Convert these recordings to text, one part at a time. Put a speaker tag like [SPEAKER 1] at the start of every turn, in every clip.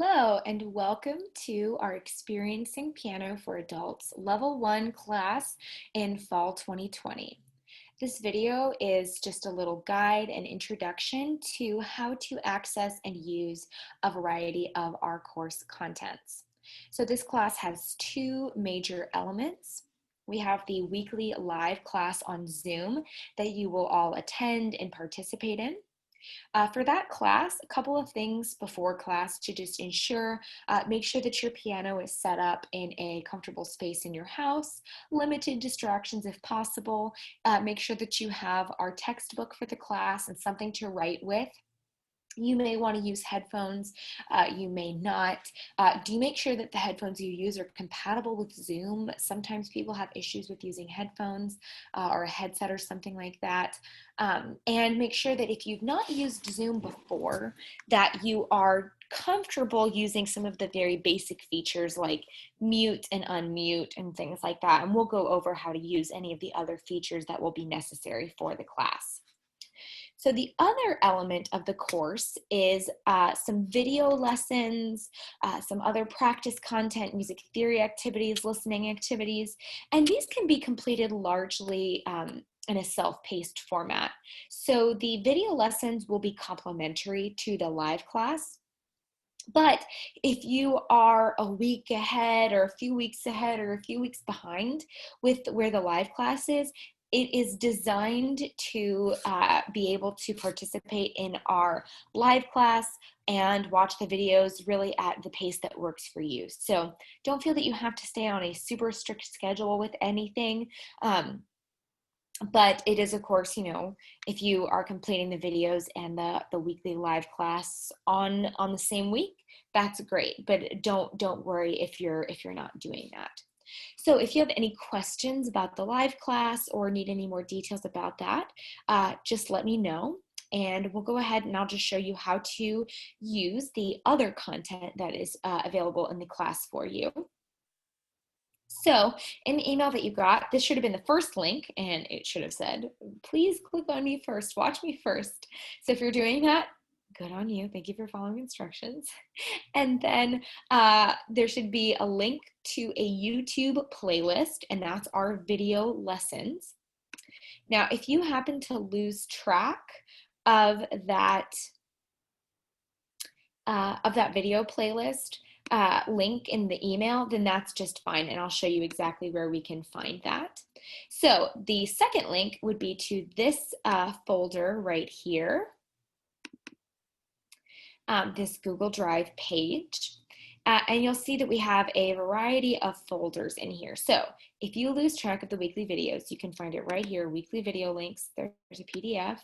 [SPEAKER 1] Hello, and welcome to our Experiencing Piano for Adults Level 1 class in Fall 2020. This video is just a little guide and introduction to how to access and use a variety of our course contents. So this class has two major elements. We have the weekly live class on Zoom that you will all attend and participate in. For that class, a couple of things before class to just ensure, make sure that your piano is set up in a comfortable space in your house, limited distractions if possible, make sure that you have our textbook for the class and something to write with. You may want to use headphones, you may not. Do make sure that the headphones you use are compatible with Zoom. Sometimes people have issues with using headphones or a headset or something like that. And make sure that if you've not used Zoom before, that you are comfortable using some of the very basic features like mute and unmute and things like that. And we'll go over how to use any of the other features that will be necessary for the class. So the other element of the course is some video lessons, some other practice content, music theory activities, listening activities, and these can be completed largely in a self-paced format. So the video lessons will be complementary to the live class. But if you are a week ahead or a few weeks ahead or a few weeks behind with where the live class is, it is designed to be able to participate in our live class and watch the videos really at the pace that works for you. So don't feel that you have to stay on a super strict schedule with anything. But it is, of course, if you are completing the videos and the weekly live class on the same week, that's great. But don't worry if you're not doing that. So if you have any questions about the live class or need any more details about that, just let me know. And we'll go ahead and I'll just show you how to use the other content that is available in the class for you. So in the email that you got, this should have been the first link, and it should have said, please click on me first, watch me first. So if you're doing that, good on you. Thank you for following instructions. And then there should be a link to a YouTube playlist, and that's our video lessons. Now, if you happen to lose track of that video playlist, link in the email, then that's just fine, and I'll show you exactly where we can find that. So the second link would be to this folder right here, this Google Drive page. And you'll see that we have a variety of folders in here. So if you lose track of the weekly videos, you can find it right here, weekly video links. There's a PDF.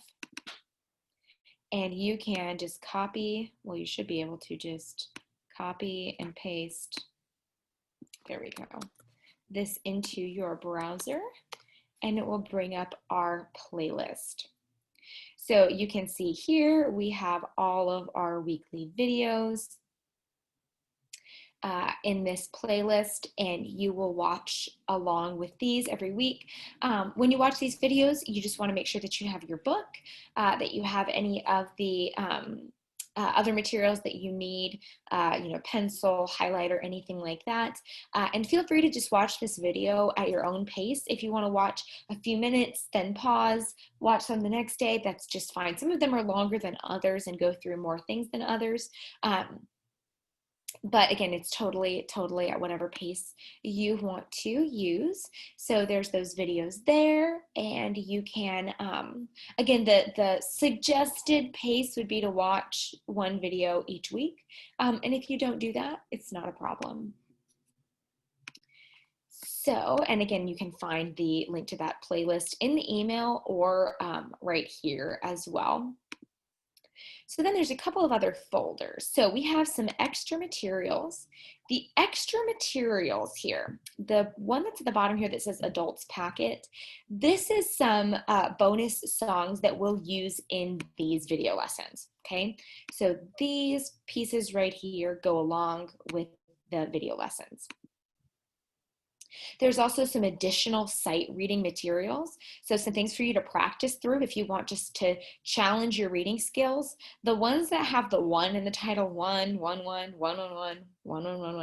[SPEAKER 1] And you can just copy, well, you should be able to just copy and paste, there we go, this into your browser, and it will bring up our playlist. So you can see here we have all of our weekly videos in this playlist, and you will watch along with these every week. When you watch these videos, you just want to make sure that you have your book, that you have any of the other materials that you need, pencil, highlighter, anything like that. And feel free to just watch this video at your own pace. If you want to watch a few minutes, then pause, watch them the next day, that's just fine. Some of them are longer than others and go through more things than others. But again, it's totally at whatever pace you want to use. So there's those videos there, and you can, again, the suggested pace would be to watch one video each week. And if you don't do that, it's not a problem. So, and again, you can find the link to that playlist in the email or right here as well. So then there's a couple of other folders. So we have some extra materials. The extra materials here, the one that's at the bottom here that says adults packet, this is some bonus songs that we'll use in these video lessons, okay? So these pieces right here go along with the video lessons. There's also some additional sight reading materials. So some things for you to practice through if you want just to challenge your reading skills. The ones that have the one in the title, one, one, one, one, one, one, one, one, one,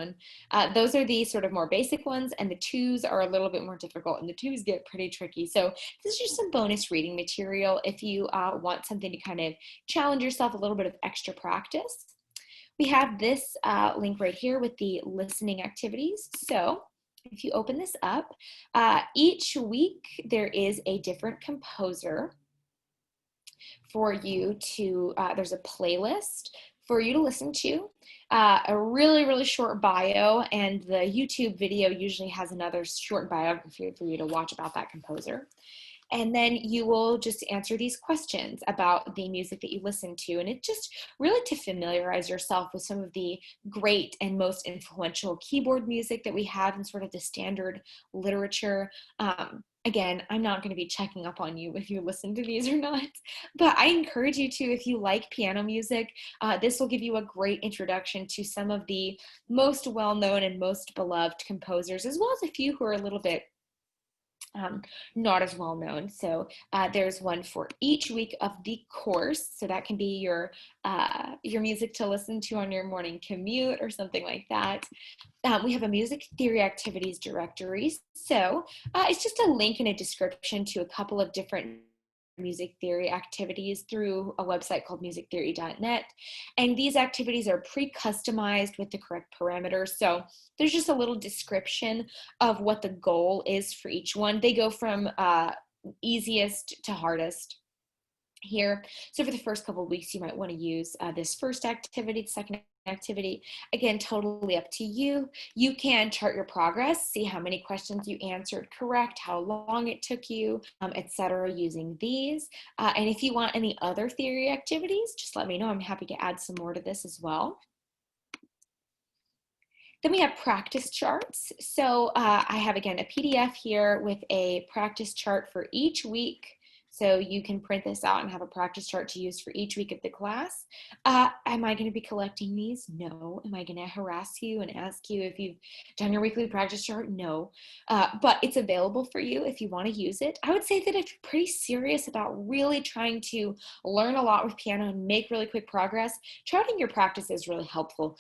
[SPEAKER 1] one, those are the sort of more basic ones, and the twos are a little bit more difficult, and the twos get pretty tricky. So this is just some bonus reading material if you want something to kind of challenge yourself, a little bit of extra practice. We have this link right here with the listening activities. So if you open this up, each week there is a different composer for you to, there's a playlist for you to listen to, a really, really short bio, and the YouTube video usually has another short biography for you to watch about that composer. And then you will just answer these questions about the music that you listen to. And it's just really to familiarize yourself with some of the great and most influential keyboard music that we have in sort of the standard literature. Again, I'm not going to be checking up on you if you listen to these or not, but I encourage you to, if you like piano music, this will give you a great introduction to some of the most well-known and most beloved composers, as well as a few who are a little bit not as well known. So there's one for each week of the course. So that can be your music to listen to on your morning commute or something like that. We have a music theory activities directory. So it's just a link in a description to a couple of different music theory activities through a website called musictheory.net. And these activities are pre-customized with the correct parameters. So there's just a little description of what the goal is for each one. They go from easiest to hardest here. So for the first couple of weeks, you might want to use this first activity, the second activity. Again, totally up to you. You can chart your progress, see how many questions you answered correct, how long it took you, etc. using these. And if you want any other theory activities, just let me know. I'm happy to add some more to this as well. Then we have practice charts. So I have, again, a PDF here with a practice chart for each week. So you can print this out and have a practice chart to use for each week of the class. Am I going to be collecting these? No. Am I going to harass you and ask you if you've done your weekly practice chart? No. But it's available for you if you want to use it. I would say that if you're pretty serious about really trying to learn a lot with piano and make really quick progress, charting your practice is really helpful.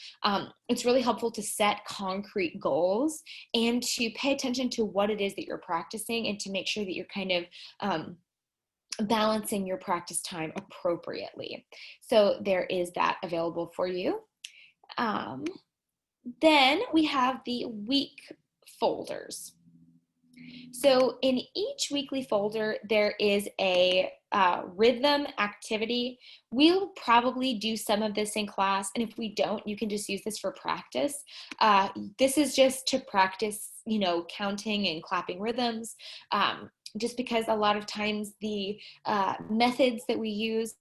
[SPEAKER 1] It's really helpful to set concrete goals and to pay attention to what it is that you're practicing, and to make sure that you're kind of balancing your practice time appropriately. So there is that available for you. Then we have the week folders. So in each weekly folder, there is a rhythm activity. We'll probably do some of this in class, and if we don't, you can just use this for practice. This is just to practice, counting and clapping rhythms. Just because a lot of times the methods that we use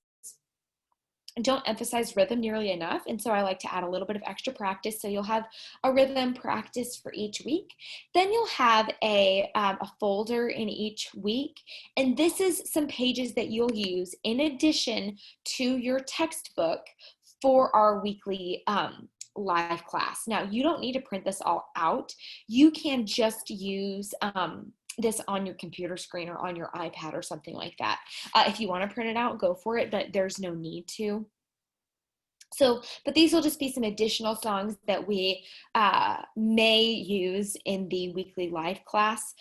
[SPEAKER 1] don't emphasize rhythm nearly enough, and so I like to add a little bit of extra practice. So you'll have a rhythm practice for each week. Then you'll have a folder in each week, and this is some pages that you'll use in addition to your textbook for our weekly live class. Now, you don't need to print this all out. You can just use this on your computer screen or on your iPad or something like that. If you want to print it out, go for it, but there's no need to. So, but these will just be some additional songs that we may use in the weekly live class.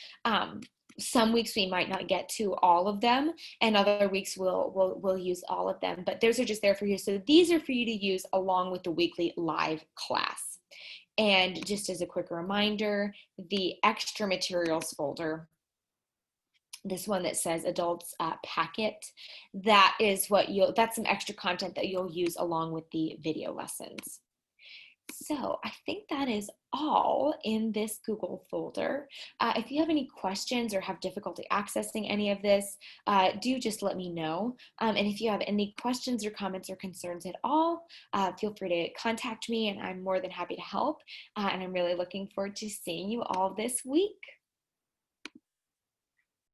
[SPEAKER 1] Some weeks we might not get to all of them, and other weeks we'll use all of them, but those are just there for you. So these are for you to use along with the weekly live class. And just as a quick reminder, the extra materials folder, this one that says adults packet, that is that's some extra content that you'll use along with the video lessons. So I think that is all in this Google folder. If you have any questions or have difficulty accessing any of this, do just let me know. And if you have any questions or comments or concerns at all, feel free to contact me, and I'm more than happy to help. And I'm really looking forward to seeing you all this week.